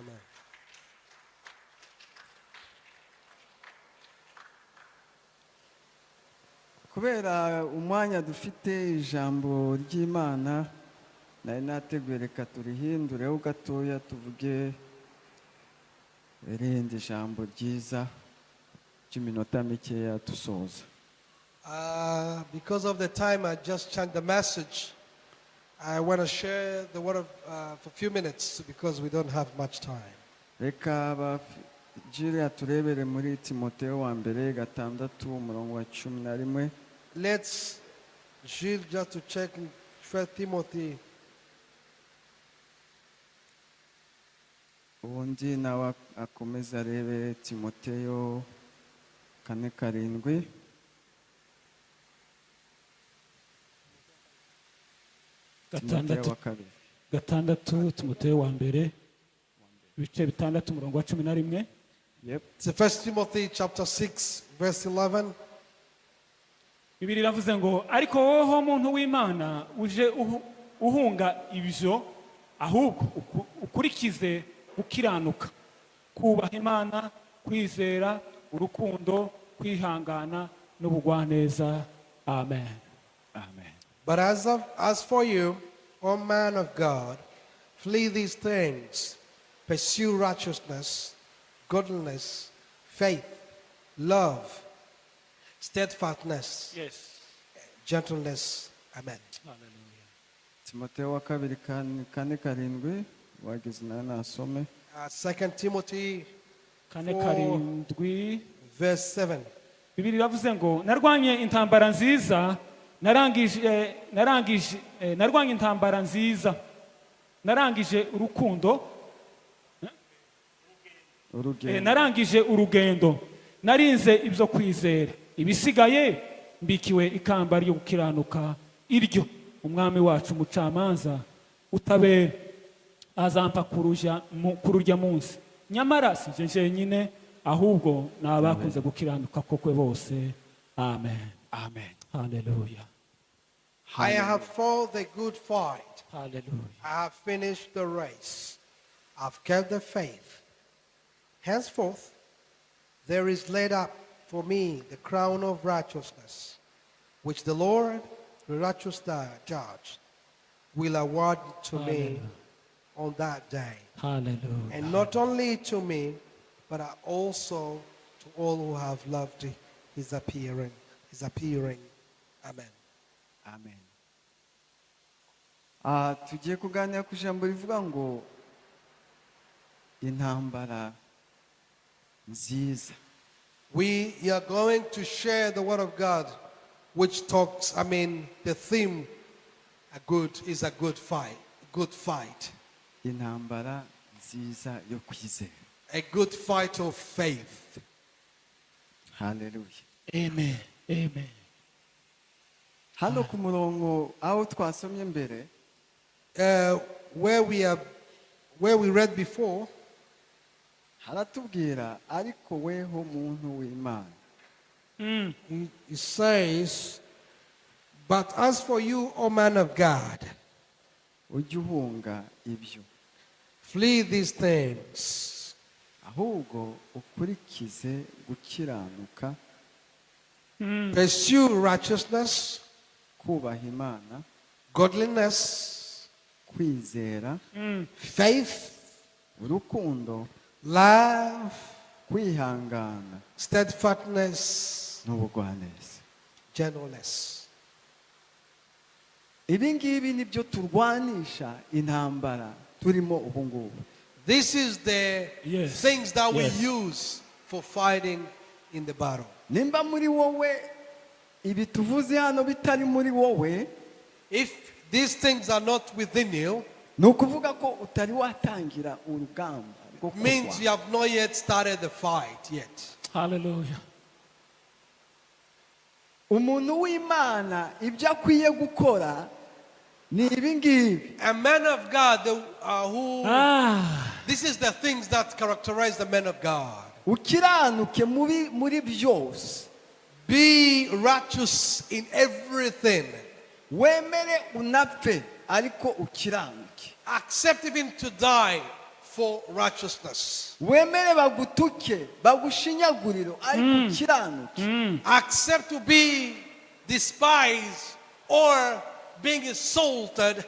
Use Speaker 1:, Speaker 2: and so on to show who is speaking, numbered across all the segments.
Speaker 1: Amen.
Speaker 2: kubera umwanya dufite ijambo ry'Imana nari nateguye reka turihindureho gatoya tuvuge irindi jambo ryiza cy'iminota mikeya dusoza.
Speaker 1: Because of the time, I just changed the message. I want to share the word for a few minutes because we don't have much time.
Speaker 2: Reka Jiri aturebere muri Timoteyo wa mbere 6:11.
Speaker 1: Let's Gilles just to check in 1 Timothy.
Speaker 2: Ubundi nawe akomeza arebe Timoteyo 4:7.
Speaker 3: Gatandatu Timoteyo wa mbere ibice 6:11.
Speaker 2: Yep.
Speaker 1: It's 1 Timothy chapter 6 verse 11.
Speaker 3: Bibiri iravuze ngo ariko wowe muntu w'Imana uje uhunga ibyo ahubwo ukurikize ukiranuka kubaha Imana kwizera urukundo kwihangana n'ubugwaneza. Amen.
Speaker 2: Amen.
Speaker 1: But as for you, O man of God, flee these things, pursue righteousness, godliness, faith, love, steadfastness,
Speaker 3: Yes.
Speaker 1: gentleness. Amen.
Speaker 3: Hallelujah.
Speaker 2: Timoteyo wa 4:7 wagize nasome.
Speaker 1: 2 Timothy
Speaker 3: 4:7
Speaker 1: verse 7.
Speaker 3: Bibiri iravuze ngo narwanye intambara nziza narangije intambara nziza narangije urukundo narangije urugendo narinze ibyo kwizera ibisigaye mbikiwe ikamba ryo gukiranuka iryo umwami wacu mucamanza utabera azampa kururya munsi nyamara sije jenyine ahubwo nabakunze gukiranuka kokwe bose. Amen.
Speaker 2: Amen.
Speaker 3: Hallelujah.
Speaker 1: I have fought the good fight.
Speaker 3: Hallelujah.
Speaker 1: I have finished the race. I've kept the faith. Henceforth, there is laid up for me the crown of righteousness, which the Lord, the righteous judge, will award to me on that day.
Speaker 3: Hallelujah.
Speaker 1: And not only to me, but also to all who have loved his appearing. Amen.
Speaker 2: Amen. Tugiye kuganira ku ijambo rivuga ngo intambara nziza.
Speaker 1: We are going to share the word of God, which talks, the theme is a good fight. Good fight.
Speaker 2: Intambara nziza yo kwizera.
Speaker 1: A good fight of faith.
Speaker 2: Hallelujah.
Speaker 3: Amen. Amen.
Speaker 2: Hano ku murongo aho twasomye mbere
Speaker 1: where we read before,
Speaker 2: haratubwira ariko weho muntu w'Imana.
Speaker 1: It says, but as for you, O man of God,
Speaker 2: Ujye uhunga ibyo.
Speaker 1: flee these things.
Speaker 2: Ahubwo ukurikize gukiranuka.
Speaker 1: Pursue righteousness,
Speaker 2: Kubaha Imana,
Speaker 1: godliness,
Speaker 2: kwizera,
Speaker 1: faith,
Speaker 2: urukundo,
Speaker 1: love,
Speaker 2: kwihangana,
Speaker 1: steadfastness,
Speaker 2: n'ubugwaneza.
Speaker 1: gentleness.
Speaker 2: Ibi ngibi nibyo turwanisha intambara turimo ubu ngubu.
Speaker 1: This is the things that we use for fighting in the battle.
Speaker 2: Nimba muri wowe ibi tuvuze hano bitari muri wowe,
Speaker 1: if these things are not within you,
Speaker 2: nukuvuga ko utari watangira urugamba rwo
Speaker 1: means you have not yet started the fight yet.
Speaker 3: Hallelujah.
Speaker 2: Umuntu w'Imana ibyo akwiye gukora ni ibi ngibi.
Speaker 1: A man of God this is the things that characterize the man of God.
Speaker 2: Ukiranuke muri byose.
Speaker 1: Be righteous in everything.
Speaker 2: Wemere unapfe ariko ukiranuke.
Speaker 1: Accept even to die for righteousness.
Speaker 2: wemere bagutuke bagushinyaguriro ariko ukiranuke.
Speaker 1: Accept to be despised or being insulted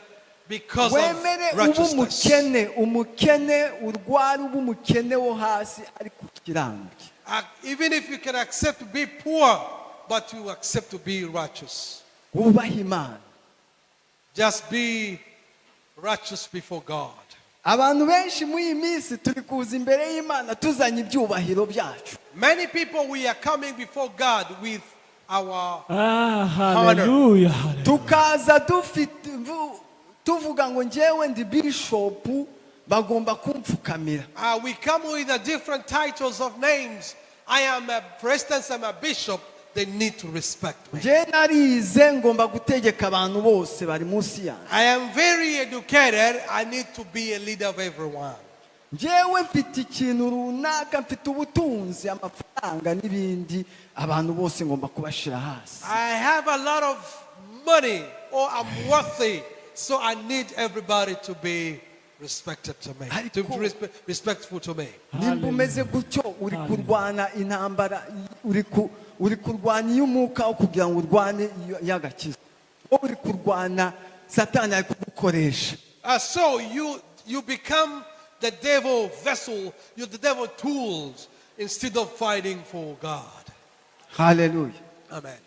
Speaker 1: because of
Speaker 2: wemere uba
Speaker 1: righteousness.
Speaker 2: umukene urware uba umukene wo hasi ariko ukiranuke.
Speaker 1: Even if you can accept to be poor, but you accept to be righteous.
Speaker 2: wubaha Imana.
Speaker 1: Just be righteous before God.
Speaker 2: abantu benshi muri iyi minsi turi kuza imbere y'Imana tuzanye ibyubahiro byacu.
Speaker 1: Many people, we are coming before God with our
Speaker 3: hallelujah, hallelujah.
Speaker 2: tukaza tuvuga ngo njyewe ndi bishop bagomba kumfukamira.
Speaker 1: we come with a different titles of names. For instance, I'm a bishop. They need to respect me.
Speaker 2: njye narize ngomba gutegeka abantu bose bari munsi yanjye.
Speaker 1: I am very educated. I need to be a leader of everyone.
Speaker 2: njyewe mfite ikintu runaka, mfite ubutunzi, amafaranga n'ibindi, abantu bose ngomba kubashira hasi.
Speaker 1: I have a lot of money, or I'm worthy, so I need everybody to be respected to me, to be respectful to me.
Speaker 2: nimba umeze gutyo uri kurwana intambara, uri kurwana iy'umwuka wo kugira ngo urwane y'agakiza. wowe uri kurwana satani ari kugukoresha.
Speaker 1: So you become the devil vessel, you're the devil tools instead of fighting for God.
Speaker 2: Hallelujah.
Speaker 1: Amen.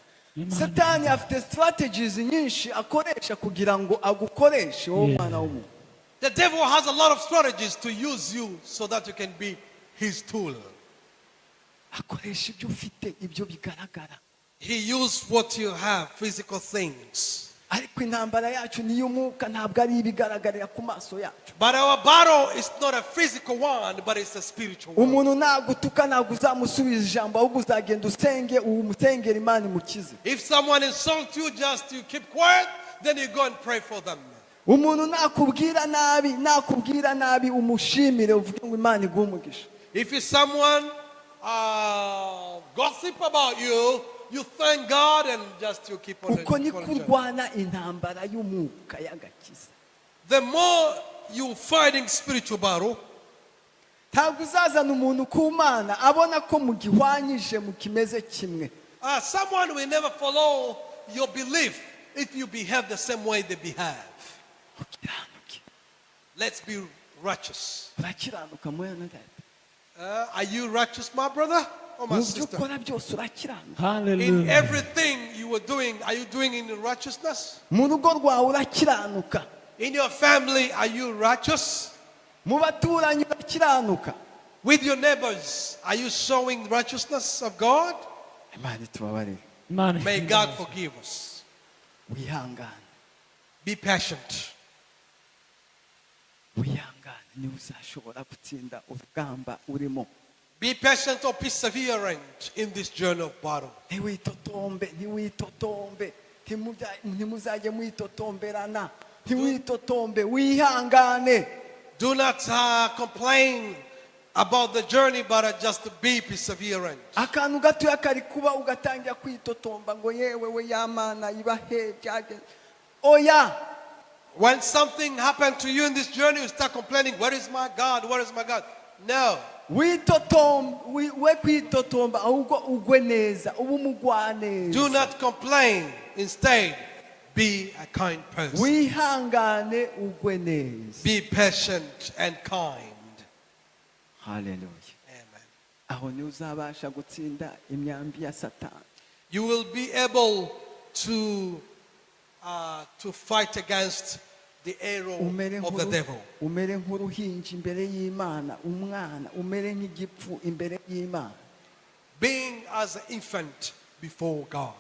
Speaker 2: satani afite strategies nyinshi akoresha kugira ngo agukoreshe wowe mwana w'umuntu.
Speaker 1: The devil has a lot of strategies to use you so that you can be his tool.
Speaker 2: akoresha ibyo ufite, ibyo bigaragara.
Speaker 1: He used what you have, physical things.
Speaker 2: ariko intambara yacu ni iy'umwuka, ntabwo ari ibigaragarira ku maso yacu.
Speaker 1: But our battle is not a physical one, but it's a spiritual one.
Speaker 2: umuntu nagutuka ntabwo uzamusubiza ijambo, ahubwo uzagenda usenge, umusengera Imana imukize.
Speaker 1: If someone insults you, just you keep quiet, then you go and pray for them.
Speaker 2: umuntu nakubwira nabi umushimire, uvuge ngo Imana iguhe umugisha.
Speaker 1: If someone gossip about you, you thank God and just you keep on.
Speaker 2: uko ni kurwana intambara y'umwuka y'agakiza.
Speaker 1: The more you fighting spiritual battle,
Speaker 2: ntabwo uzazana umuntu ku Mana abona ko mugihwanyije mukimeze kimwe.
Speaker 1: someone will never follow your belief if you behave the same way they behave.
Speaker 2: ukiranuke.
Speaker 1: Let's be righteous.
Speaker 2: urakiranuka mwana data.
Speaker 1: Are you righteous, my brother or my
Speaker 2: mu byo
Speaker 1: sister?
Speaker 2: ukora byose urakiranuka.
Speaker 1: In
Speaker 3: Hallelujah.
Speaker 1: everything you are doing, are you doing in righteousness?
Speaker 2: mu rugo rwawe urakiranuka.
Speaker 1: In your family, are you righteous?
Speaker 2: mu baturanyi urakiranuka.
Speaker 1: With your neighbors, are you showing righteousness of God?
Speaker 2: Imana itubabarire.
Speaker 3: Imana
Speaker 1: May God forgive us.
Speaker 2: wihangane.
Speaker 1: Be patient.
Speaker 2: wihangane niwe uzashobora gutsinda urugamba urimo.
Speaker 1: Be patient or perseverant in this journey of battle.
Speaker 2: ntiwitotombe. ntimuzajye mwitotomberana. ntiwitotombe, wihangane.
Speaker 1: Do not complain about the journey, but just be perseverant.
Speaker 2: akantu gatoya kari kuba ugatangira kwitotomba ngo yewe we yamana ibahe byagenze. oya.
Speaker 1: When something happened to you in this journey, you start complaining, where is my God? Where is my God? No.
Speaker 2: we kwitotomba ahubwo ugwe neza, uba umugwaneza.
Speaker 1: Do not complain. Instead, be a kind person.
Speaker 2: wihangane ugwe neza.
Speaker 1: Be patient and kind.
Speaker 2: Hallelujah.
Speaker 1: Amen.
Speaker 2: aho niwe uzabasha gutsinda imyambi ya satani.
Speaker 1: You will be able to fight against the arrow of the devil.
Speaker 2: umere nk'uruhinja imbere y'Imana, umwana umere nk'igipfu imbere y'Imana.
Speaker 1: Being as an infant before God.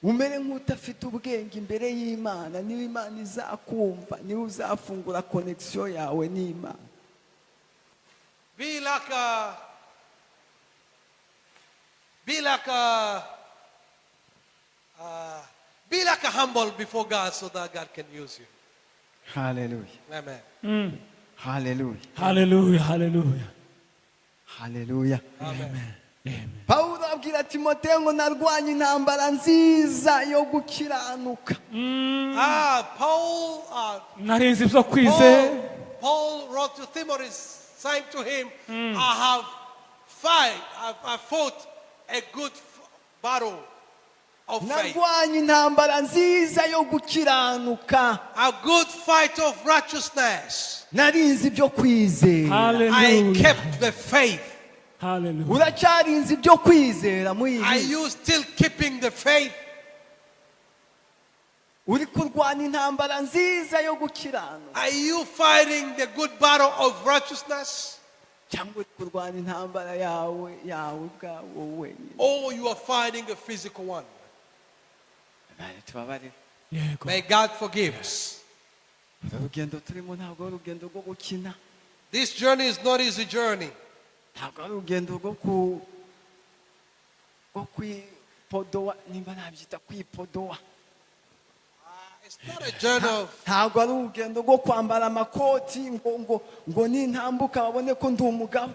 Speaker 2: umere nk'utafite ubwenge imbere y'Imana. niba Imana izakumva, niwe uzafungura connection yawe n'Imana.
Speaker 1: Be like a humble before God so that God can use you.
Speaker 2: Hallelujah.
Speaker 1: Amen.
Speaker 2: Hallelujah.
Speaker 3: Hallelujah. Hallelujah.
Speaker 2: Hallelujah.
Speaker 1: Amen.
Speaker 2: Pawulo abwira Timoteyo ngo narwanye intambara nziza yo gukiranuka.
Speaker 1: Paul
Speaker 3: narinze ibyo kwizera.
Speaker 1: Paul wrote to Timothy saying to him, I fought a good battle of faith.
Speaker 2: narwanye intambara nziza yo gukiranuka,
Speaker 1: A good fight of righteousness.
Speaker 2: narinze ibyo kwizera.
Speaker 1: I
Speaker 3: Hallelujah.
Speaker 1: kept the faith.
Speaker 3: Hallelujah.
Speaker 2: Uracyarinze ibyo kwizera muri
Speaker 1: Are
Speaker 2: iyi
Speaker 1: you still keeping the faith?
Speaker 2: uri kurwana intambara nziza yo gukiranuka,
Speaker 1: Are you fighting the good battle of righteousness?
Speaker 2: cyangwa uri kurwana intambara yawe ubwawe wenyine?
Speaker 1: Or you are fighting a physical one?
Speaker 2: Imana tubabarire.
Speaker 3: Yego.
Speaker 1: May God forgive us.
Speaker 2: urugendo turimo ntabwo ari urugendo rwo gukina,
Speaker 1: This journey is not easy journey.
Speaker 2: ntabwo ari urugendo rwo kwipodowa, nimba nabyita kwipodowa.
Speaker 1: It's not a journey of
Speaker 2: Ntabwo ari urugendo rwo kwambara amakoti ngo nintambuka babone ko ndi umugabo.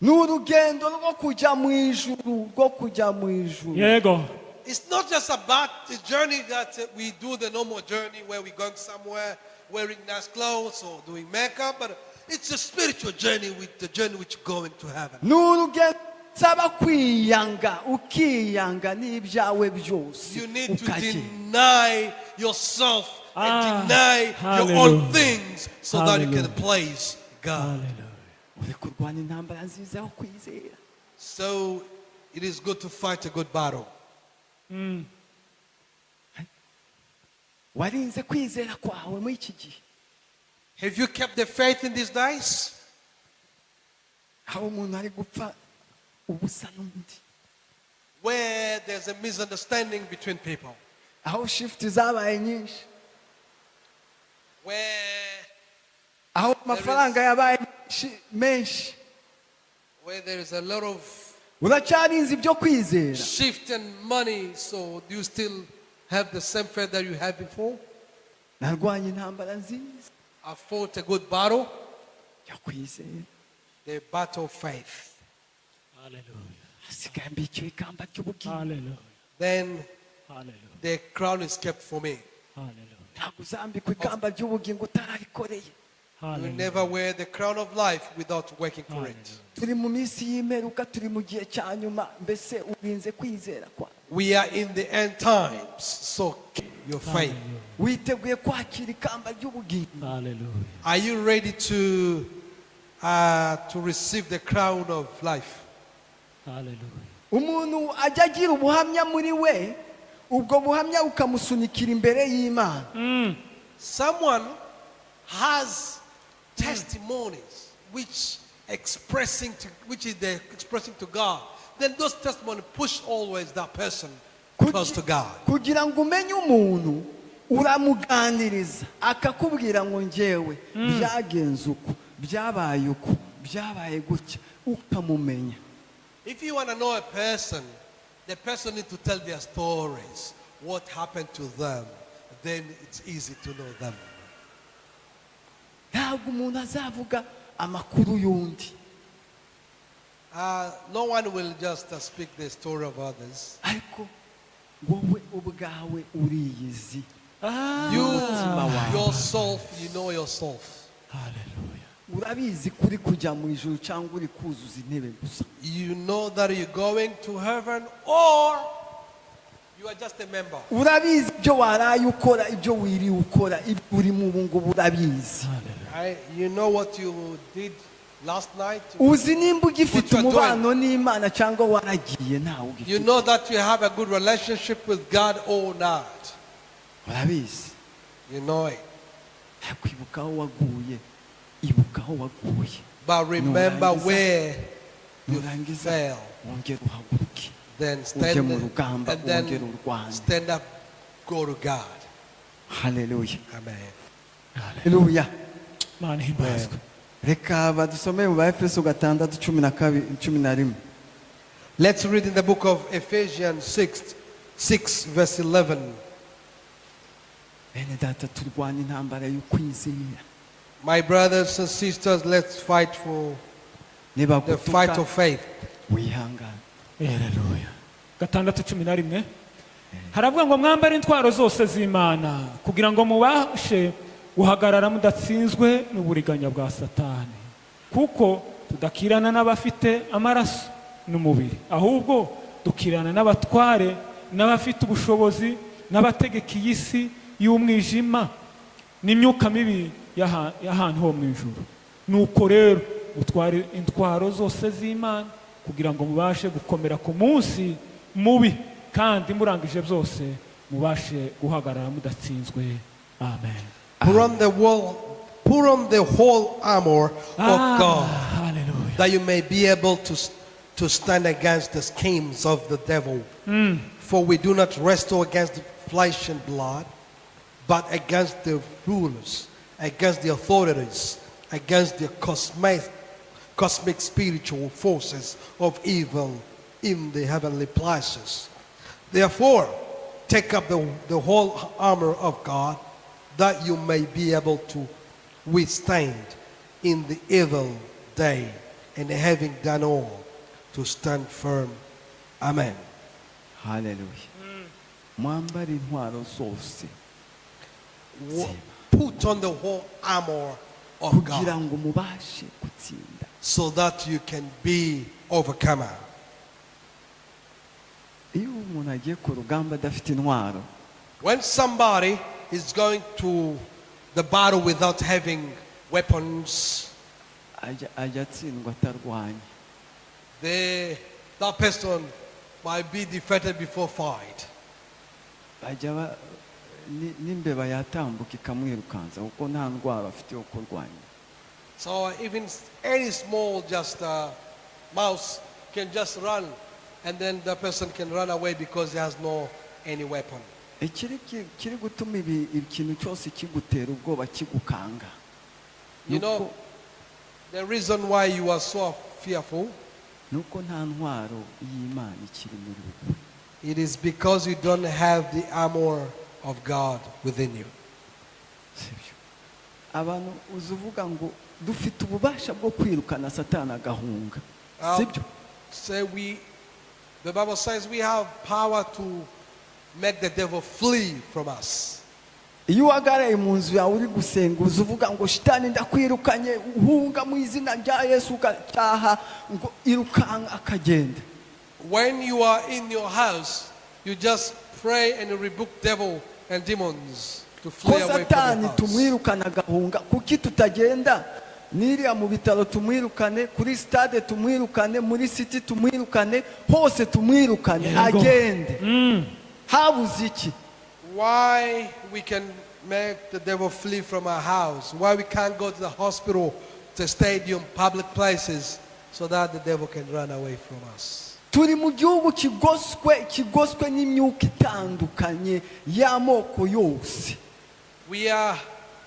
Speaker 2: Ni urugendo rwo kujya mu ijuru, rwo kujya mu ijuru.
Speaker 3: Yego.
Speaker 1: It's not just about the journey that we do, the normal journey where we're going somewhere wearing nice clothes or doing makeup, but it's a spiritual journey, with the journey which going to heaven.
Speaker 2: Ni urugendo nsaba kwiyanga, ukiyanga n'ibyawe byose
Speaker 1: You need to
Speaker 2: ukagenda.
Speaker 1: deny yourself and deny your
Speaker 3: hallelujah.
Speaker 1: own things so that you can
Speaker 3: Hallelujah.
Speaker 1: please God.
Speaker 3: Hallelujah.
Speaker 2: Uri kurwana intambara nziza yo kwizera.
Speaker 1: So it is good to fight a good battle.
Speaker 2: Warinze kwizera kwawe muri iki gihe.
Speaker 1: Have you kept the faith in these days?
Speaker 2: Aho umuntu ari gupfa ubusa n'undi.
Speaker 1: Where there's a misunderstanding between people.
Speaker 2: Aho shift zabaye nyinshi.
Speaker 1: Where
Speaker 2: Aho amafaranga yabaye menshi.
Speaker 1: where there is a lot of
Speaker 2: Uracyarinze ibyo kwizera.
Speaker 1: shift in money, so do you still have the same faith that you had before?
Speaker 2: Narwanye intambara nziza
Speaker 1: I fought a good battle,
Speaker 2: yo kwizera.
Speaker 1: the battle of faith.
Speaker 3: Hallelujah.
Speaker 2: Hasigaye mbikiwe ikamba ry'ubugingo.
Speaker 3: Hallelujah.
Speaker 1: Then
Speaker 3: Hallelujah.
Speaker 1: the crown is kept for me.
Speaker 3: Hallelujah.
Speaker 2: Ntabwo uzambikwa ikamba ry'ubugingo utararikoreye.
Speaker 1: You
Speaker 3: Hallelujah.
Speaker 1: never wear the crown of life without working for it.
Speaker 2: Turi mu minsi y'imperuka, turi mu gihe cya nyuma, mbese urinze kwizera kwawe.
Speaker 1: We are in the end times, so keep your faith.
Speaker 2: Witeguye kwakira ikamba ry'ubugingo.
Speaker 3: Hallelujah.
Speaker 1: Are you ready to receive the crown of life?
Speaker 3: Hallelujah.
Speaker 2: Umuntu ajya agira ubuhamya muri we, ubwo buhamya ukamusunikira imbere y'Imana.
Speaker 1: Someone has testimonies which they're expressing to God. Then those testimonies push always that person close to God.
Speaker 2: Kugira ngo umenye umuntu uramuganiriza akakubwira ngo njyewe byagenze uko, byabaye uko, byabaye gutya, ukamumenya.
Speaker 1: If you want to know a person, the person needs to tell their stories, what happened to them. Then it's easy to know them.
Speaker 2: Ntabwo umuntu azavuga amakuru y'undi.
Speaker 1: No one will just speak the story of others.
Speaker 2: Ariko wowe ubwawe uriyizi.
Speaker 1: Yourself, you know yourself.
Speaker 3: Hallelujah.
Speaker 2: Urabizi kuri kujya mu ijuru cyangwa uri kuzuza intebe gusa.
Speaker 1: You know that you're going to heaven or you are just a member.
Speaker 2: Urabizi ibyo waraye ukora, ibyo wiri ukora, ibyo uri mu bungu urabizi.
Speaker 1: You know what you did last night.
Speaker 2: Uzi nimba ugifite
Speaker 1: What you are
Speaker 2: umubano n'Imana cyangwa waragiye ntawe ugifite.
Speaker 1: You know that you have a good relationship with God or not.
Speaker 2: Urabizi.
Speaker 1: You know it.
Speaker 2: Kwibuka aho waguye, ibuka aho waguye.
Speaker 1: But remember where you
Speaker 2: Nurangiza
Speaker 1: fell.
Speaker 2: wongere uhaguruke.
Speaker 1: Then
Speaker 2: Ujye mu rugamba
Speaker 1: and
Speaker 2: wongere
Speaker 1: then
Speaker 2: urwane.
Speaker 1: stand up, go to God.
Speaker 2: Hallelujah.
Speaker 1: Amen.
Speaker 2: Hallelujah.
Speaker 3: Mana himbazwe.
Speaker 2: Reka badusome mu Baefeso 6:11.
Speaker 1: Let's read in the book of Ephesians 6 verse 11.
Speaker 2: Bene data turwana intambara yo kwizera.
Speaker 1: My brothers and sisters, let's fight for
Speaker 2: Niba
Speaker 1: the fight of
Speaker 2: gutuka
Speaker 1: faith.
Speaker 2: wihangane.
Speaker 3: Hallelujah. 6:11. Haravuga ngo mwambare intwaro zose z'Imana kugira ngo mubashe guhagarara mudatsinzwe n'uburiganya bwa satani, kuko tudakirana n'abafite amaraso n'umubiri, ahubwo dukirana n'abatware n'abafite ubushobozi n'abategeka iyi si y'umwijima n'imyuka mibi y'ahantu ho mu ijuru. Nuko rero mutware intwaro zose z'Imana kugira ngo mubashe gukomera ku munsi mubi, kandi murangije byose mubashe guhagarara mudatsinzwe. Amen.
Speaker 1: Put on the whole armor of God,
Speaker 3: Hallelujah.
Speaker 1: that you may be able to stand against the schemes of the devil. For we do not wrestle against flesh and blood, but against the rulers, against the authorities, against the cosmic spiritual forces of evil in the heavenly places. Therefore, take up the whole armor of God, that you may be able to withstand in the evil day, and having done all, to stand firm. Amen.
Speaker 2: Hallelujah. Mwambare intwaro zose
Speaker 1: Put on the whole armor of
Speaker 2: kugira
Speaker 1: God,
Speaker 2: ngo mubashe gutsinda.
Speaker 1: so that you can be overcomer.
Speaker 2: Iyo umuntu agiye ku rugamba adafite intwaro,
Speaker 1: When somebody is going to the battle without having weapons,
Speaker 2: ajya atsindwa atarwanya.
Speaker 1: that person might be defeated before fight.
Speaker 2: N'imbeba yatambuka ikamwirukanza kuko nta ndwara afite yo kurwanya.
Speaker 1: So even any small mouse can just run, and then the person can run away because he has no any weapon.
Speaker 2: Kiri gutuma ikintu cyose kigutera ubwoba kigukanga.
Speaker 1: You know, the reason why you are so fearful,
Speaker 2: nuko nta ntwaro y'Imana ikiri muri wowe.
Speaker 1: it is because you don't have the armor of God within you.
Speaker 2: Abantu uzuvuga ngo dufite ububasha bwo kwirukana Satani agahunga. Sibyo?
Speaker 1: The Bible says we have power to make the devil flee from us.
Speaker 2: Iyo wagaraye mu nzu yawe uri gusenga uzuvuga ngo shitani ndakwirukanye, uhunga mu izina rya Yesu, ugataha ngo irukanga akagenda.
Speaker 1: When you are in your house, you just pray and rebuke devil and demons to flee away from
Speaker 2: Satani
Speaker 1: your house.
Speaker 2: tumwirukana agahunga, kuki tutagenda niriya mu bitaro tumwirukane, kuri stade tumwirukane, muri city tumwirukane, hose tumwirukane agende. Habuze iki?
Speaker 1: Why we can make the devil flee from our house? Why we can't go to the hospital, the stadium, public places, so that the devil can run away from us?
Speaker 2: Turi mu gihugu kigoswe n'imyuka itandukanye y'amoko yose.
Speaker 1: We are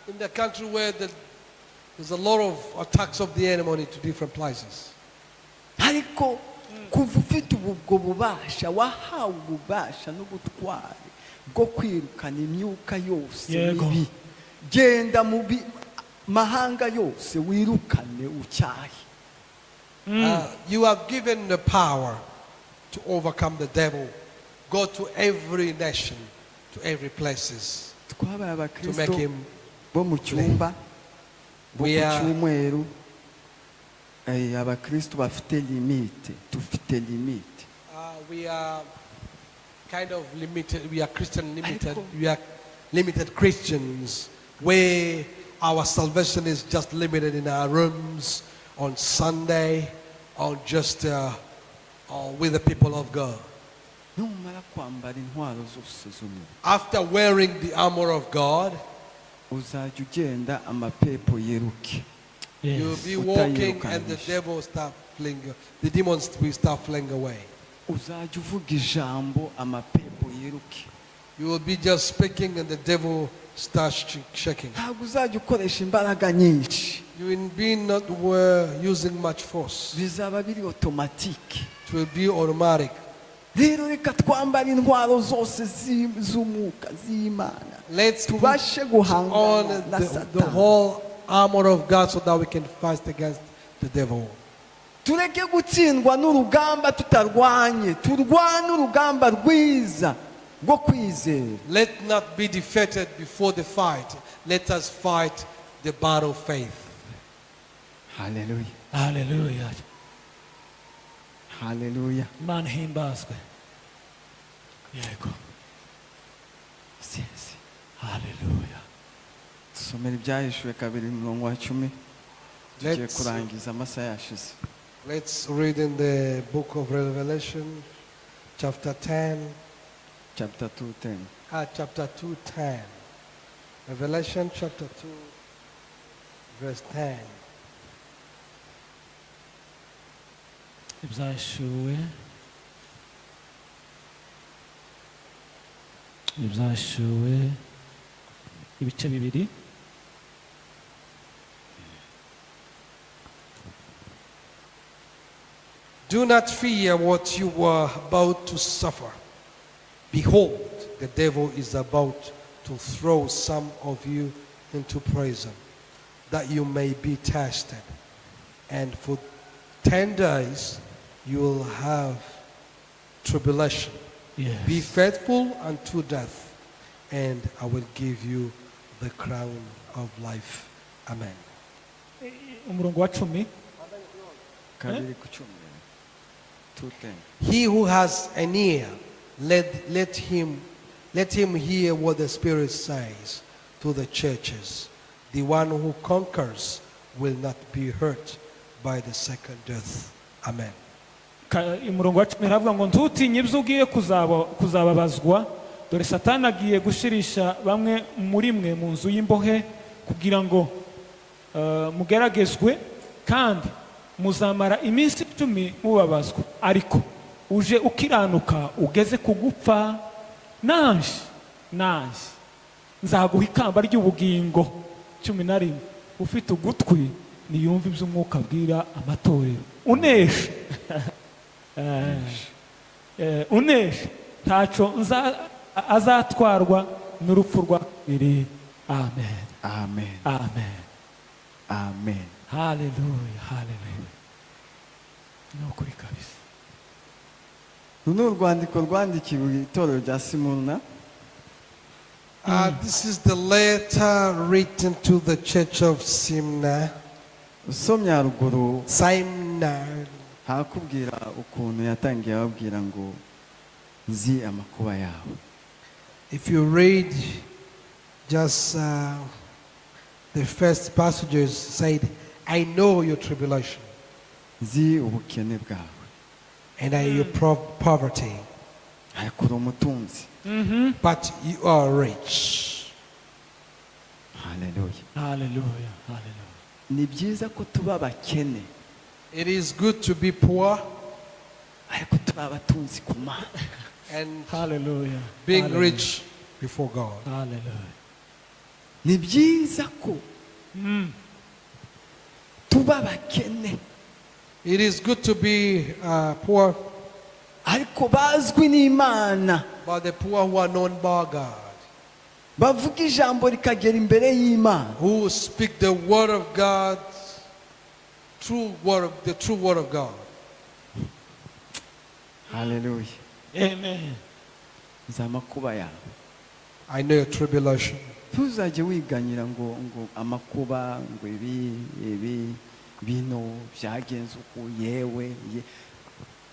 Speaker 1: in the country where there's a lot of attacks of the enemy to different places.
Speaker 2: Ariko kuva ufite ubwo bubasha, wahawe ububasha n'ubutware bwo kwirukana imyuka yose mibi. Genda mu mahanga yose wirukane ucyahe.
Speaker 1: You have given the power to overcome the devil. Go to every nation, to every places,
Speaker 2: Twabaye
Speaker 1: to make
Speaker 2: abakristo
Speaker 1: him.
Speaker 2: bo mu cyumba bo
Speaker 1: We
Speaker 2: ku
Speaker 1: are-
Speaker 2: cyumweru, abakristo bafite limite, tufite limite.
Speaker 1: We are kind of limited. We are Christian limited.
Speaker 2: Ariko-
Speaker 1: We are limited Christians, where our salvation is just limited in our rooms on Sunday, or just with the people of God.
Speaker 2: Numara kwambara intwaro zose z'umubiri,
Speaker 1: After wearing the armor of God,
Speaker 2: uzajya ugenda amapepo yiruke.
Speaker 1: you'll be walking and the devil start fleeing. The demons will start fleeing away.
Speaker 2: Uzajya uvuga ijambo amapepo yiruke.
Speaker 1: You will be just speaking and the devil starts shaking.
Speaker 2: Ntabwo uzajya ukoresha imbaraga nyinshi,
Speaker 1: You will be not using much force.
Speaker 2: bizaba biri automatique.
Speaker 1: It will be automatic.
Speaker 2: Rero reka twambare intwaro zose z'umwuka z'Imana,
Speaker 1: Let's put
Speaker 2: tubashe
Speaker 1: on
Speaker 2: guhangana na
Speaker 1: the
Speaker 2: Satani.
Speaker 1: whole armor of God so that we can fight against the devil.
Speaker 2: Tureke gutsindwa n'urugamba tutarwanye, turwane urugamba rwiza rwo kwizera.
Speaker 1: Let not be defeated before the fight. let us fight the battle of faith.
Speaker 2: haleluya
Speaker 3: haleluya
Speaker 2: haleluya
Speaker 3: imana ihimbazwe yego
Speaker 2: Yes.
Speaker 3: haleluya
Speaker 2: dusomera ibyahishuwe 2:10 tugiye
Speaker 1: Let's-
Speaker 2: kurangiza amasaha yashize.
Speaker 1: Let's read in the book of Revelation, chapter 10,
Speaker 2: Chapter 2:10.
Speaker 1: chapter 2:10. Revelation chapter 2, verse 10.
Speaker 3: ibyahishuwe ibice bibiri
Speaker 1: Do not fear what you were about to suffer. Behold, the devil is about to throw some of you into prison, that you may be tested. And for 10 days you will have tribulation.
Speaker 3: yes.
Speaker 1: Be faithful unto death, and I will give you the crown of life. Amen.
Speaker 3: umurongo wa 10
Speaker 2: 2:10. 2:10.
Speaker 1: He who has an ear, let him hear what the Spirit says to the churches. The one who conquers will not be hurt by the second death. Amen.
Speaker 3: umurongo wa 10 haravuga ngo ntutinye ibyo ugiye kuzababazwa dore satani agiye gushirisha bamwe muri mwe mu nzu y'imbohe kugira ngo mugeragezwe kandi muzamara iminsi 10 mubabazwa ariko uje ukiranuka ugeze ku gupfa nanje nzaguha ikamba ry'ubugingo 11 ufite ugutwi niyumva iby'umwuka abwira amatorero unesha unesha ntaco azatwarwa n'urupfu rwa kabiri. Amen.
Speaker 2: Amen.
Speaker 3: Amen.
Speaker 2: Amen.
Speaker 3: Hallelujah. Hallelujah. Ni ukuri kabisa.
Speaker 2: Uru ni urwandiko rwandikiwe itorero rya Simuruna.
Speaker 1: This is the letter written to the church of Simna.
Speaker 2: Usomye haruguru
Speaker 1: Simna.
Speaker 2: hakubwira ukuntu yatangiye ababwira ngo nzi amakuba yawe.
Speaker 1: If you read just the first passages, said, I know your tribulation
Speaker 2: Nzi ubukene bwawe.
Speaker 1: and I your poverty,
Speaker 2: Ariko uri umutunzi.
Speaker 1: but you are rich.
Speaker 2: Hallelujah.
Speaker 3: Hallelujah. Hallelujah.
Speaker 2: Ni byiza ko tuba abakene
Speaker 1: It is good to be poor
Speaker 2: ariko tuba abatunzi ku Mana.
Speaker 1: and
Speaker 3: Hallelujah.
Speaker 1: being
Speaker 3: Hallelujah.
Speaker 1: rich before God.
Speaker 3: Hallelujah.
Speaker 2: Ni byiza ko tuba abakene
Speaker 1: It is good to be poor,
Speaker 2: ariko bazwi n'Imana,
Speaker 1: but the poor who are known by God,
Speaker 2: bavuga ijambo rikagera imbere y'Imana,
Speaker 1: who speak the word of God, the true word of God.
Speaker 2: Hallelujah.
Speaker 3: Amen.
Speaker 2: Nzi amakuba yawe.
Speaker 1: I know your tribulation.
Speaker 2: Ntuzajye wiganyira ngo amakuba ngo ibi bino byagenze uko yewe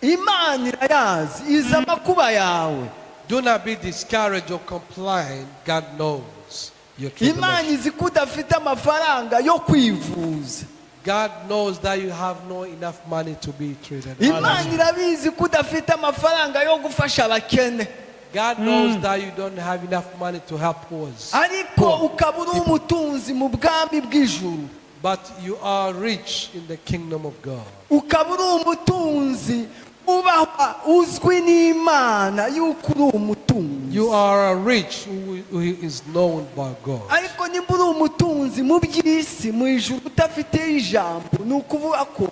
Speaker 2: Imana irayazi izi amakuba yawe.
Speaker 1: Do not be discouraged or complain. God knows your
Speaker 2: Imana
Speaker 1: tribulation.
Speaker 2: izi ko udafite amafaranga yo kwivuza.
Speaker 1: God knows that you have no enough money to be treated.
Speaker 2: Imana irabizi ko udafite amafaranga yo gufasha abakene.
Speaker 1: God knows that you don't have enough money to help poor.
Speaker 2: Ariko ukaba uri umutunzi mu bwami bw'ijuru.
Speaker 1: But you are rich in the kingdom of God.
Speaker 2: Ukaba uri umutunzi ubahwa uzwi n'Imana yuko uri umutunzi.
Speaker 1: You are a rich who is known by God.
Speaker 2: Ariko nimba uri umutunzi mu by'isi mu ijuru udafite ijambo ni ukuvuga ko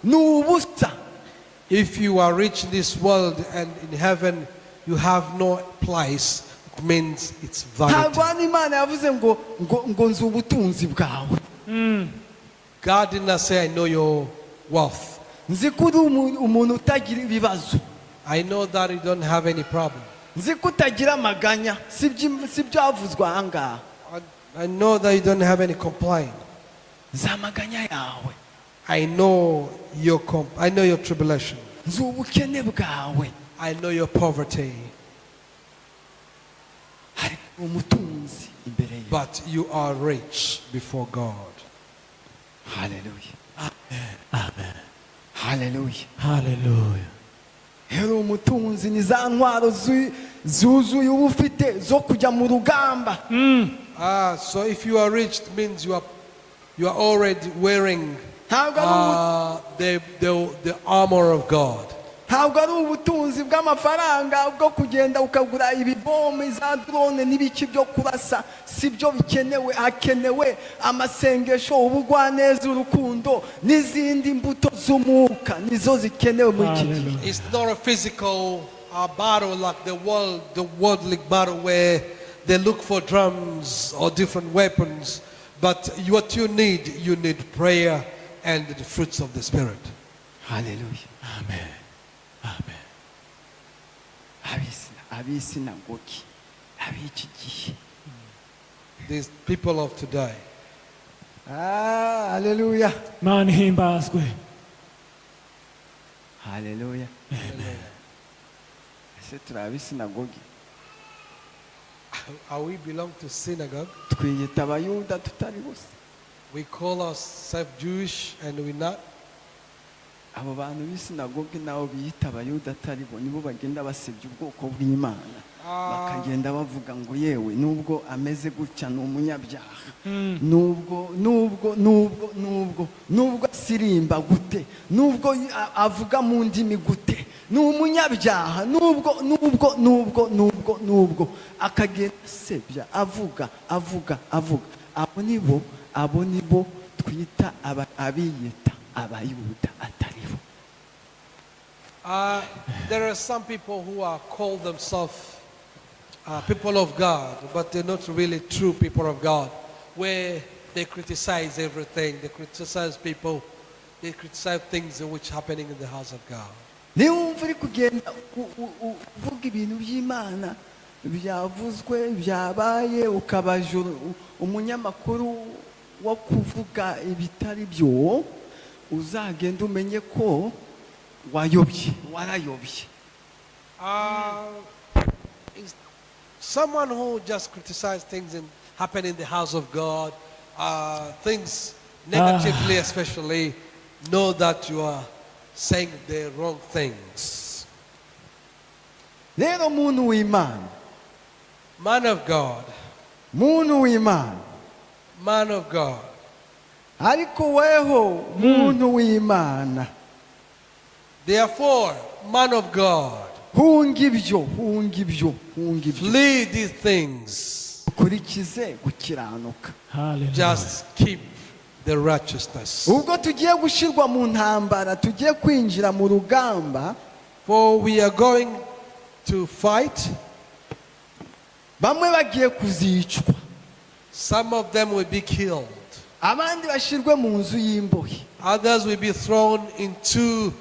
Speaker 2: ni ubusa.
Speaker 1: If you are rich in this world and in heaven you have no place, it means it's vanity.
Speaker 2: Ntabwo hano Imana yavuze ngo nzi ubutunzi bwawe.
Speaker 1: God did not say, I know your wealth.
Speaker 2: Nzi ko uri umuntu utagira ibibazo.
Speaker 1: I know that you don't have any problem.
Speaker 2: Nzi ko utagira amaganya. Si byavuzwe aha ngaha.
Speaker 1: I know that you don't have any complaint.
Speaker 2: nzi amaganya yawe,
Speaker 1: I know I know your tribulation.
Speaker 2: nzi ubukene bwawe,
Speaker 1: I know your poverty.
Speaker 2: hari umutunzi imbere ye.
Speaker 1: But you are rich before God.
Speaker 2: Hallelujah. Amen. Hallelujah.
Speaker 3: haleluya.
Speaker 2: Rero umutunzi ni za ntwaro zuzuye uba ufite zo kujya mu rugamba.
Speaker 1: So if you are rich, it means you are already wearing
Speaker 2: Ntabwo ari
Speaker 1: the armor of God.
Speaker 2: ntabwo ari ubutunzi bw'amafaranga bwo kugenda ukagura ibibombe za drone n'ibiki byo kurasa, si byo bikenewe. Hakenewe amasengesho, ubugwaneza, urukundo n'izindi mbuto z'umwuka, nizo zikenewe muri iki gihe.
Speaker 1: It's not a physical battle like the worldly battle where they look for drums or different weapons, but what you need prayer and the fruits of the Spirit.
Speaker 2: Hallelujah.
Speaker 3: Amen. Amen.
Speaker 2: Ab'isinagogi, ab'iki gihe.
Speaker 1: These people of today.
Speaker 2: Hallelujah.
Speaker 3: Mana ihimbazwe.
Speaker 2: Hallelujah. Ese turi ab'isinagogi,
Speaker 1: Are we belong to synagogue?
Speaker 2: twiyita abayuda tutari bose.
Speaker 1: We call ourselves Jewish and we're not.
Speaker 2: Abo bantu b'isinagogi nabo biyita abayuda atari bo, nibo bagenda basebya ubwoko bw'Imana, bakagenda bavuga ngo yewe nubwo ameze gutya ni umunyabyaha, nubwo asirimba gute, nubwo avuga mu ndimi gute, ni umunyabyaha, nubwo akagenda asebya avuga. Abo nibo twita abiyita abayuda atari bo.
Speaker 1: There are some people who are called themselves people of God, but they're not really true people of God, where they criticize everything, they criticize people, they criticize things which are happening in the house of God.
Speaker 2: Niba wumva uri kugenda uvuga ibintu by'Imana byavuzwe byabaye, ukaba umunyamakuru wo kuvuga ibitari byo, uzagenda umenye ko warayobye.
Speaker 1: Someone who just criticizes things and happen in the house of God, things negatively especially, know that you are saying the wrong things.
Speaker 2: Rero muntu w'Imana,
Speaker 1: Man of God,
Speaker 2: muntu w'Imana,
Speaker 1: man of God,
Speaker 2: ariko weho muntu w'Imana,
Speaker 1: therefore, man of God,
Speaker 2: hunga ibyo.
Speaker 1: flee these things.
Speaker 2: Ukurikize gukiranuka.
Speaker 3: Hallelujah.
Speaker 1: Just keep the righteousness.
Speaker 2: Ubwo tugiye gushirwa mu ntambara, tugiye kwinjira mu rugamba,
Speaker 1: For we are going to fight.
Speaker 2: bamwe bagiye kuzicwa,
Speaker 1: Some of them will be killed.
Speaker 2: abandi bashirwe mu nzu y'imbohe,
Speaker 1: Others will be thrown into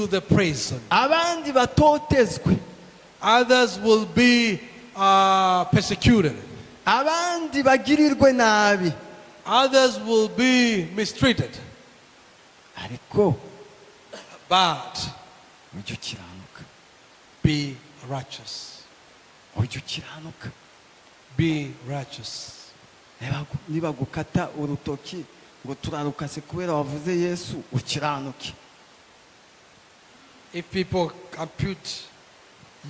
Speaker 1: the prison.
Speaker 2: abandi batotezwe,
Speaker 1: Others will be persecuted.
Speaker 2: abandi bagirirwe nabi.
Speaker 1: Others will be mistreated.
Speaker 2: Ariko
Speaker 1: But
Speaker 2: ujye ukiranuka,
Speaker 1: be righteous.
Speaker 2: ujye ukiranuka.
Speaker 1: Be righteous.
Speaker 2: Niba gukata urutoki ngo turarukase kubera wavuze Yesu, ukiranuke.
Speaker 1: If people ampute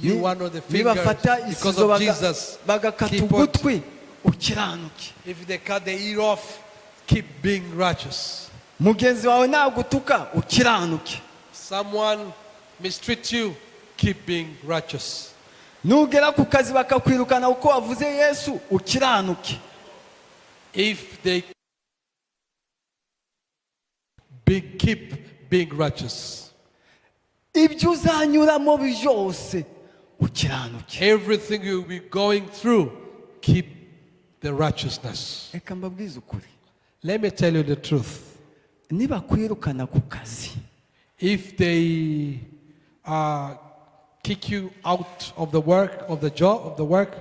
Speaker 1: you one of the
Speaker 2: Niba
Speaker 1: fingers
Speaker 2: fata
Speaker 1: because
Speaker 2: isizo
Speaker 1: of Jesus,
Speaker 2: bagakata
Speaker 1: keep on.
Speaker 2: ugutwi, ukiranuke.
Speaker 1: If they cut the ear off, keep being righteous.
Speaker 2: Mugenzi wawe nagutuka, ukiranuke.
Speaker 1: Someone mistreat you, keep being righteous.
Speaker 2: Nugera ku kazi bakakwirukana uko wavuze Yesu, ukiranuke.
Speaker 1: If they keep being righteous.
Speaker 2: Ibyo uzanyuramo byose, ukiranuke.
Speaker 1: Everything you'll be going through, keep the righteousness.
Speaker 2: Reka mbabwize ukuri.
Speaker 1: Let me tell you the truth.
Speaker 2: Niba kwirukana ku kazi,
Speaker 1: If they kick you out of the work, of the job, of the work,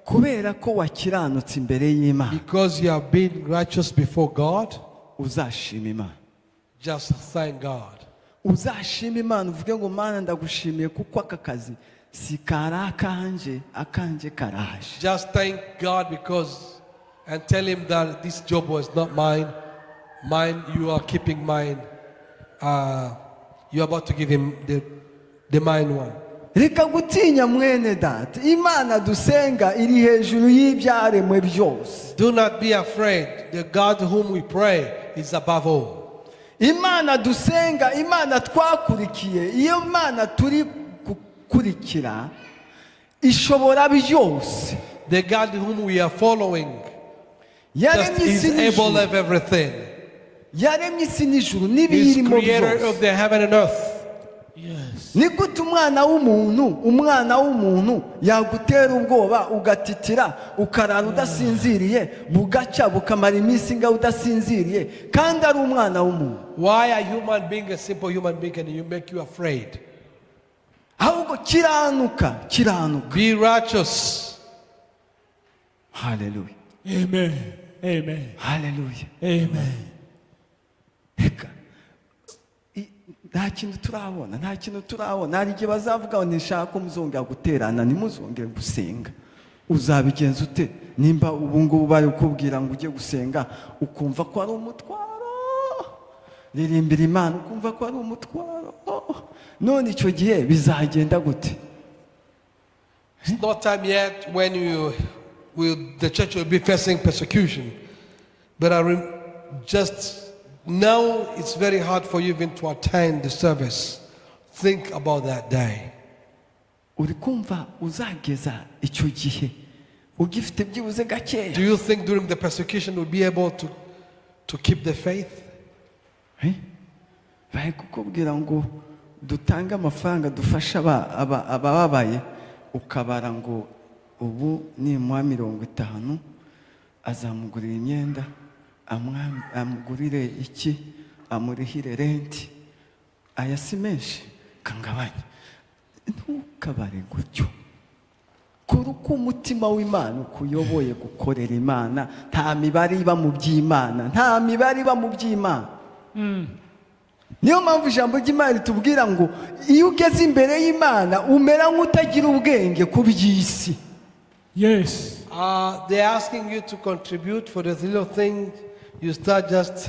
Speaker 2: kubera ko wakiranutse imbere y'Imana
Speaker 1: because you have been righteous before God,
Speaker 2: uzashima Imana.
Speaker 1: just thank God.
Speaker 2: Uzashima Imana uvuge ngo Mana ndagushimiye kuko aka kazi si kari akanje karaje.
Speaker 1: Just thank God because, and tell him that this job was not mine. Mine, you are keeping mine. You're about to give him the mine one.
Speaker 2: Reka gutinya mwene data, Imana dusenga iri hejuru y'ibyaremwe byose.
Speaker 1: Do not be afraid. The God whom we pray is above all.
Speaker 2: Imana dusenga, Imana twakurikiye, iyo Imana turi gukurikira ishobora byose.
Speaker 1: The God whom we are following
Speaker 2: Yaremye
Speaker 1: is
Speaker 2: isi
Speaker 1: able
Speaker 2: n'ijuru.
Speaker 1: of everything.
Speaker 2: Yaremye isi n'ijuru
Speaker 1: He's
Speaker 2: n'ibiyirimo
Speaker 1: creator
Speaker 2: byose.
Speaker 1: of the heaven and earth.
Speaker 3: Yes.
Speaker 2: Ni gute umwana w'umuntu yagutera ubwoba ugatitira ukarara udasinziriye bugacya bukamara iminsi ngaho udasinziriye kandi ari umwana w'umuntu.
Speaker 1: Why a human being, a simple human being, can you make you afraid?
Speaker 2: Ahubwo kiranuka.
Speaker 1: Be righteous.
Speaker 2: Hallelujah.
Speaker 3: Amen. Amen.
Speaker 2: Hallelujah.
Speaker 3: Amen.
Speaker 2: Reka nta kintu turabona hari igihe bazavuga ngo nishaka ko muzongera guterana ntimuzongere gusenga. Uzabigenza ute nimba ubu ngubu bari kukubwira ngo ujye gusenga ukumva ko ari umutwaro? Ririmbira Imana ukumva ko ari umutwaro. None icyo gihe bizagenda gute?
Speaker 1: It's not time yet when the church will be facing persecution. But just now it's very hard for you even to attend the service. Think about that day.
Speaker 2: Uri kumva uzageza icyo gihe ugifite byibuze gakeya?
Speaker 1: Do you think during the persecution we'll be able to keep the faith?
Speaker 2: Bari kukubwira ngo dutange amafaranga dufasha abababaye ukabara ngo ubu nimuha 50 azamugurira imyenda amugurire iki amurihire renti aya si menshi kangabanya. Ntukabare gutyo. Kora uko umutima w'Imana ukuyoboye gukorera Imana. Nta mibare iba mu by'Imana. Niyo mpamvu ijambo ry'Imana ritubwira ngo iyo ugeze imbere y'Imana umera nk'utagira ubwenge ku by'isi.
Speaker 3: Yes.
Speaker 1: They're asking you to contribute for this little thing. You start just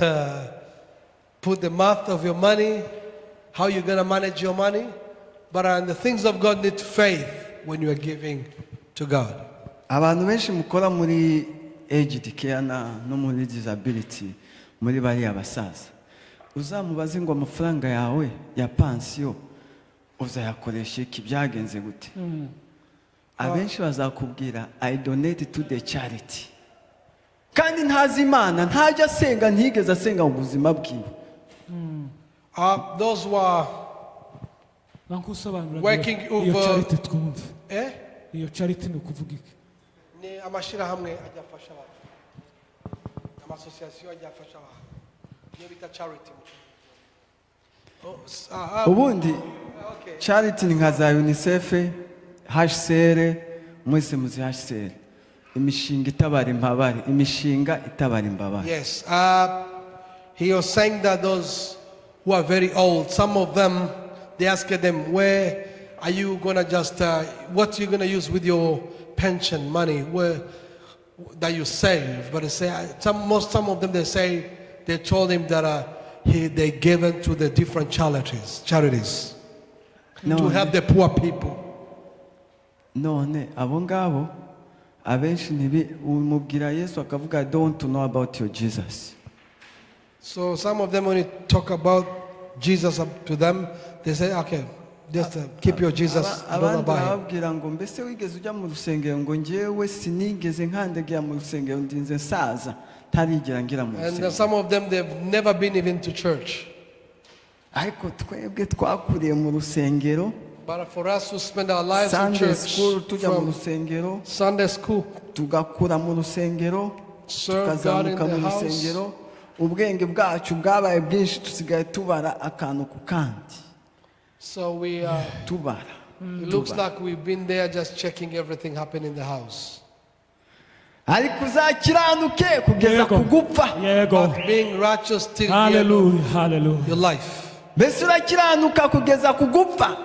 Speaker 1: put the math of your money, how you're going to manage your money. But the things of God need faith when you are giving to God.
Speaker 2: Abantu benshi mukora muri aged care no muri disability muri bari abasaza. Uzamubaze ngo amafaranga yawe ya pension uzayakoresha iki byagenze gute? Abenshi bazakubwira I donate to the charity. Kandi ntazi Imana, ntajya asenga, ntigeze asenga mu buzima bwiwe.
Speaker 1: Those who are working over
Speaker 3: charity twumve. Iyo charity ni ukuvuga iki?
Speaker 1: Ni amashirahamwe ajya afasha abantu. Amasosiyasiyo ajya afasha abantu. Niyo bita charity.
Speaker 2: Ubundi charity ni nka za UNICEF, HCR, mwese muzi HCR. Imishinga itabara imbabare.
Speaker 1: Yes. He was saying that those who are very old, some of them, they asked them, where are you going to just, what are you going to use with your pension money that you save? But they say, some of them, they told him that they gave it to the different charities to help the poor people.
Speaker 2: None abo ngabo abenshi umubwira Yesu akavuga I don't want to know about your Jesus.
Speaker 1: So some of them, when you talk about Jesus up to them, they say, okay, just keep your Jesus. I don't know about him.
Speaker 2: Ababwira ngo mbese wigeze ujya mu rusengero ngo njyewe sinigeze nkandagira mu rusengero ndinze saza tarigera ngira mu rusengero.
Speaker 1: And some of them, they've never been even to church.
Speaker 2: Ariko twebwe twakuriye mu rusengero.
Speaker 1: But for us to spend our lives
Speaker 2: Sunday
Speaker 1: in church,
Speaker 2: school tujya mu rusengero,
Speaker 1: Sunday school,
Speaker 2: tugakura mu rusengero, tukazamuka mu rusengero, ubwenge bwacu bwabaye bwinshi tusigaye tubara akantu ku kandi.
Speaker 1: So we
Speaker 2: tubara.
Speaker 1: It looks like we've been there just checking everything happening in the house.
Speaker 2: ariko uzakiranuke kugeza
Speaker 3: Yego.
Speaker 2: ku gupfa.
Speaker 3: Yego.
Speaker 1: But being righteous till the end of
Speaker 3: Hallelujah. Hallelujah.
Speaker 1: your life.
Speaker 2: Mbese urakiranuka kugeza ku gupfa.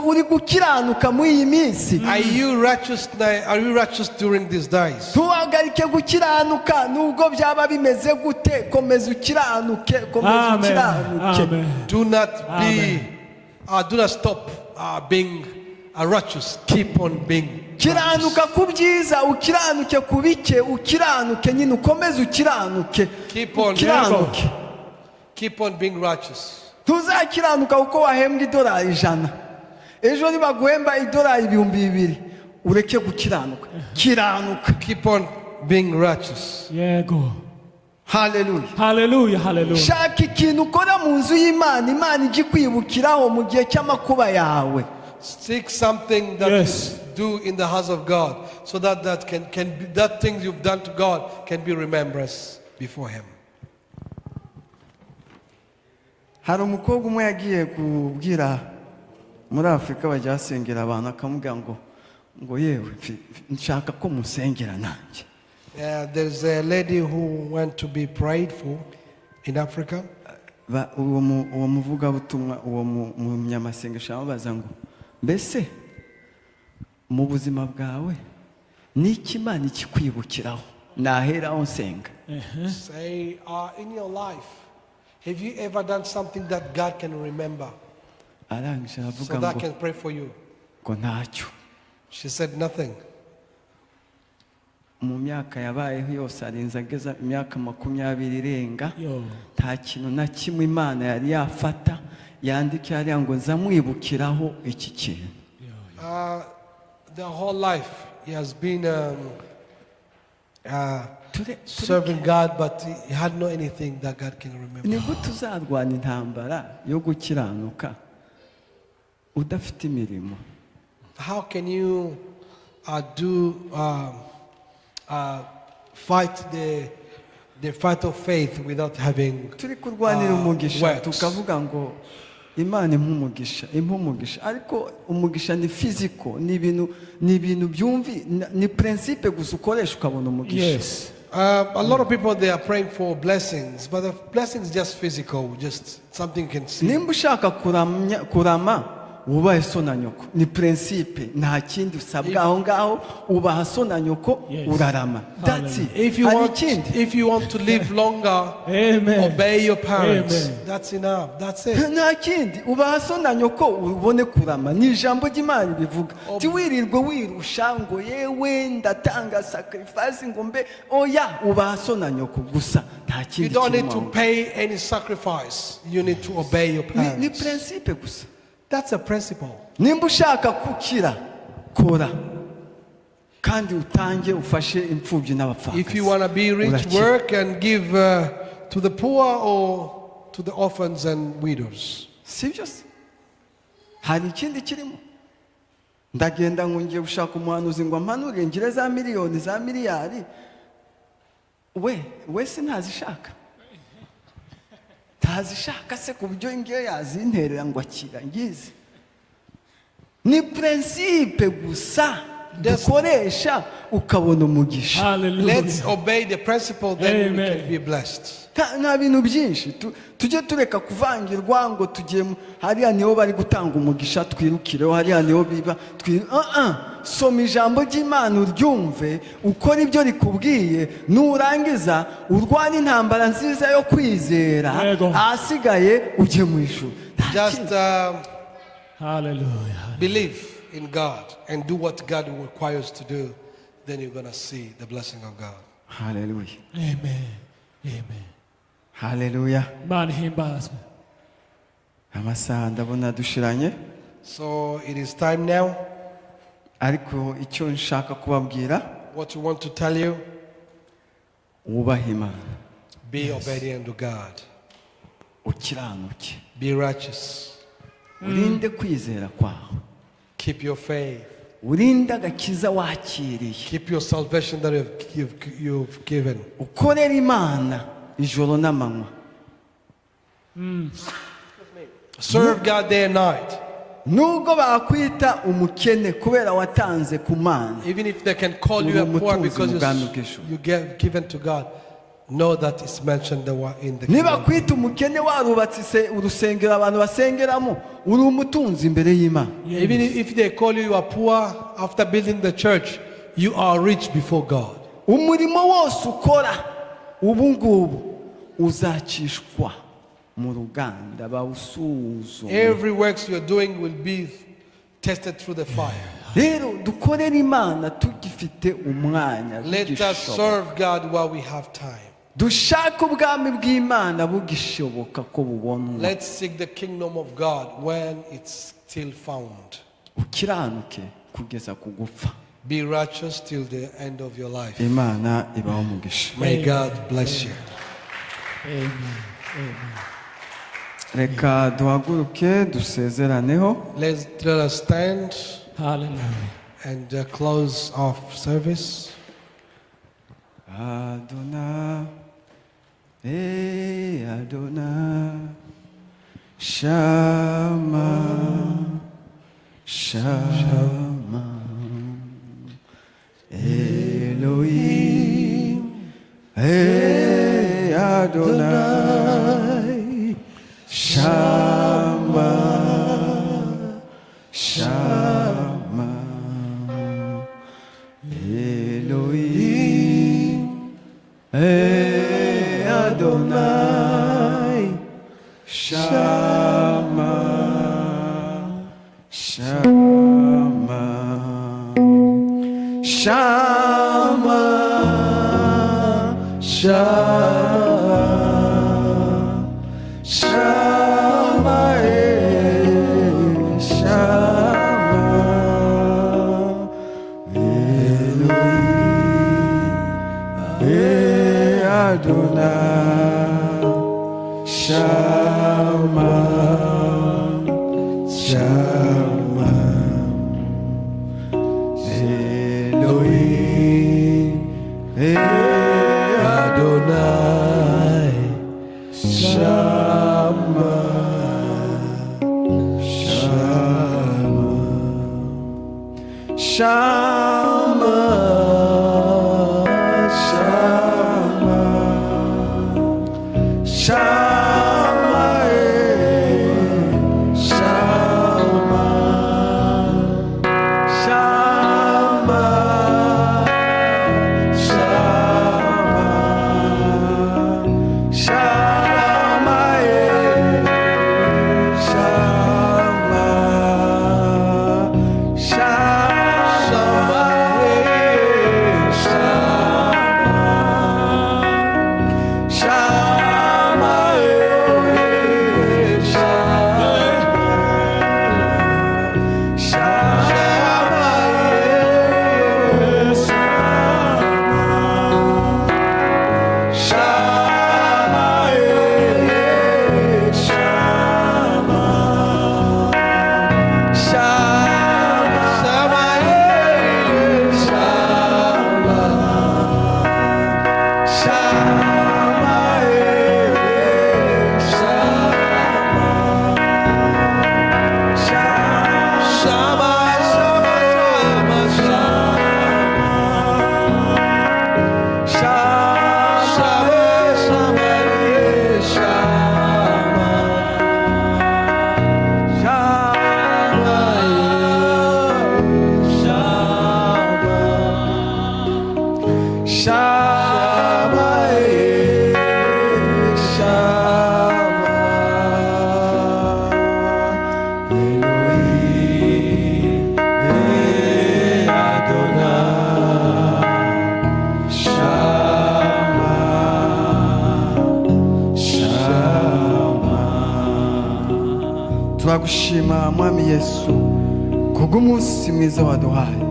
Speaker 2: Uri gukiranuka muri iyi minsi.
Speaker 1: Are you righteous now? Are you righteous during these days?
Speaker 2: Ntuhagarike gukiranuka nubwo byaba bimeze gute. Komeza ukiranuke, komeza
Speaker 3: Amen.
Speaker 2: ukiranuke.
Speaker 3: Amen.
Speaker 1: Do not be,
Speaker 3: Amen.
Speaker 1: do not stop being righteous. Keep on being righteous.
Speaker 2: Kiranuka ku byiza, ukiranuke ku bike, ukiranuke nyine ukomeze ukiranuke.
Speaker 1: Keep on,
Speaker 2: Ukiranuke.
Speaker 1: keep on being righteous.
Speaker 2: Ntuzakiranuka kuko wahembwa $100. Ejo nibaguhemba $2,200 ureke gukiranuka. Kiranuka.
Speaker 1: Keep on being righteous.
Speaker 3: Yego.
Speaker 2: Hallelujah.
Speaker 3: Hallelujah. Hallelujah.
Speaker 2: Shaka ikintu ukora mu nzu y'Imana, Imana ijye kwibukiraho mu gihe cy'amakuba yawe.
Speaker 1: Seek something that
Speaker 3: Yes.
Speaker 1: you do in the house of God, so that that thing you've done to God can be remembrance before Him.
Speaker 2: Hari umukobwa umwe yagiye kubwira muri Afurika bajya basengera abantu akamubwira ngo yewe nshaka ko musengera nanjye.
Speaker 1: There's a lady who went to be prayed for in Africa.
Speaker 2: Uwo muvugabutumwa uwo munyamasengesho amubaza ngo mbese mu buzima bwawe n'iki Imana ikikwibukiraho naheraho nsenga.
Speaker 1: Say, in your life, have you ever done something that God can remember,
Speaker 2: arangije
Speaker 1: so
Speaker 2: aravuga
Speaker 1: that I
Speaker 2: ngo
Speaker 1: can pray for you?
Speaker 2: ntacyo.
Speaker 1: She said nothing.
Speaker 2: Mu myaka yabayeho yose arinze ageza imyaka 20 irenga,
Speaker 3: Yo.
Speaker 2: nta kintu na kimwe Imana yari yafata yandike hariya ngo nzamwibukiraho iki kintu.
Speaker 1: The whole life he has been serving God, but he had no anything that God can remember.
Speaker 2: Ni gute uzarwana intambara yo gukiranuka udafite imirimo?
Speaker 1: How can you fight the fight of faith without having
Speaker 2: Turi kurwanira umugisha
Speaker 1: works?
Speaker 2: tukavuga ngo Imana impumugisha ariko umugisha ni physical, ni ibintu byumvi, ni principe gusa ukoresha ukabona umugisha.
Speaker 3: Yes.
Speaker 1: A lot of people, they are praying for blessings, but the blessings just physical, just something you can see.
Speaker 2: Nimba ushaka kurama ubahe so na nyoko, ni principe, nta kindi usabwa aho ngaho, ubaha so na nyoko urarama. That's it.
Speaker 1: If you want to live longer,
Speaker 3: Amen.
Speaker 1: obey your parents.
Speaker 3: Amen.
Speaker 1: That's enough. That's it.
Speaker 2: nta kindi ubaha so na nyoko ubone kurama. Ni ijambo ry'Imana bivuga. Tiwirirwe wirusha ngo yewe ndatanga sacrifice ngo mbe oya, ubaha so na nyoko gusa, nta
Speaker 1: You
Speaker 2: kindi.
Speaker 1: don't need to pay any sacrifice. You need to obey your
Speaker 2: Ni
Speaker 1: parents.
Speaker 2: principe gusa.
Speaker 1: That's a principle.
Speaker 2: Nimba ushaka gukira kora kandi utange ufashe imfubyi n'abapfakazi.
Speaker 1: If you want to be rich,
Speaker 2: Urakira.
Speaker 1: work and give to the poor or to the orphans and widows.
Speaker 2: Si byose hari ikindi kirimo. Ndagenda ngo ngiye gushaka umuhanuzi ngo ampanure ngire za miliyoni za miliyari, we sinazishaka. Ntazishaka se ku buryo ngiye yazinterera ngo akira ngize. Ni principe gusa dukoresha ukabona umugisha.
Speaker 3: Hallelujah.
Speaker 1: Let's obey the principle, then we
Speaker 3: Amen.
Speaker 1: can be blessed.
Speaker 2: Nta bintu byinshi tujye tureka kuvangirwa ngo tugiye hariya niho bari gutanga umugisha twirukireho, hariya niho biba soma ijambo ry'Imana uryumve, ukora ibyo rikubwiye, nurangiza urwane intambara nziza yo kwizera,
Speaker 3: Yego.
Speaker 2: ahasigaye ujye mu ijuru.
Speaker 1: Just
Speaker 3: Hallelujah.
Speaker 1: believe in God and do what God requires to do, then you're going to see the blessing of God.
Speaker 2: Hallelujah.
Speaker 3: Amen. Amen.
Speaker 2: Hallelujah.
Speaker 3: Imana ihimbazwe.
Speaker 2: Amasaha ndabona dushiranye,
Speaker 1: So it is time now.
Speaker 2: ariko icyo nshaka kubabwira,
Speaker 1: What we want to tell you,
Speaker 2: wubahe Imana,
Speaker 1: be obedient to God.
Speaker 2: ukiranuke,
Speaker 1: Be righteous.
Speaker 2: urinde kwizera kwawe,
Speaker 1: Keep your faith.
Speaker 2: urinde agakiza wakiriye,
Speaker 1: Keep your salvation that you've given.
Speaker 2: ukorere Imana ijoro n'amanywa.
Speaker 1: Serve God day and night.
Speaker 2: nubwo bakwita umukene kubera watanze ku Mana,
Speaker 1: Even if they can call you a poor because you get given to God, know that it's mentioned in the
Speaker 2: niba
Speaker 1: kingdom.
Speaker 2: kwita umukene warubatse urusengero abantu basengeramo, uri umutunzi imbere y'Imana.
Speaker 1: Even if they call you a poor after building the church, you are rich before God.
Speaker 2: Umurimo wose ukora ubu ngubu uzacishwa mu ruganda bawusuzuma.
Speaker 1: Every works you're doing will be tested through the fire.
Speaker 2: Rero dukorere Imana tugifite umwanya.
Speaker 1: Let us serve God while we have time.
Speaker 2: Dushaka ubwami bw'Imana bugishoboka ko bubonwa.
Speaker 1: Let's seek the kingdom of God when it's still found.
Speaker 2: Ukiranuke kugeza ku gupfa.
Speaker 1: Be righteous till the end of your life.
Speaker 2: Imana ibaho umugisha.
Speaker 1: May God bless you.
Speaker 3: Amen. Amen.
Speaker 2: Reka duhaguruke dusezeraneho.
Speaker 1: Let us stand
Speaker 3: Hallelujah.
Speaker 1: and close off service.
Speaker 2: Adonai, Adonai, Shama, Shama, Elohim, Adonai, Shama, Shama, Elohim, Adonai, Shama, Shama, Shama, Shama, Shama, Adonai, Shama, Shama, Elohim, Adonai, Shama, Shama, Shama. turagushima mwami Yesu kubw'umunsi mwiza waduhaye,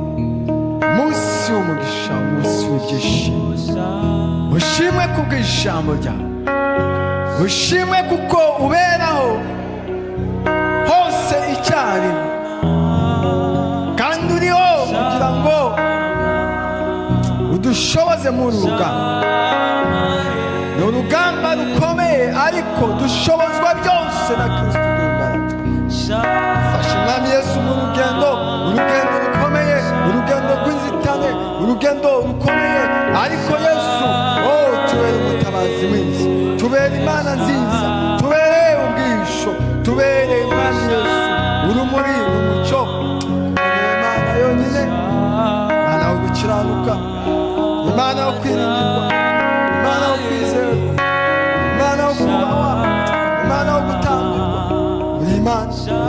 Speaker 2: umunsi w'umugisha, umunsi w'ibyishimo. Ushimwe kubw'ijambo ryawe, ushimwe kuko uberaho hose icyarimwe, kandi uriho kugira ngo udushoboze muri rugamba. Ni urugamba rukomeye, ariko dushobozwa byose na Kristo. Fasha mwami imana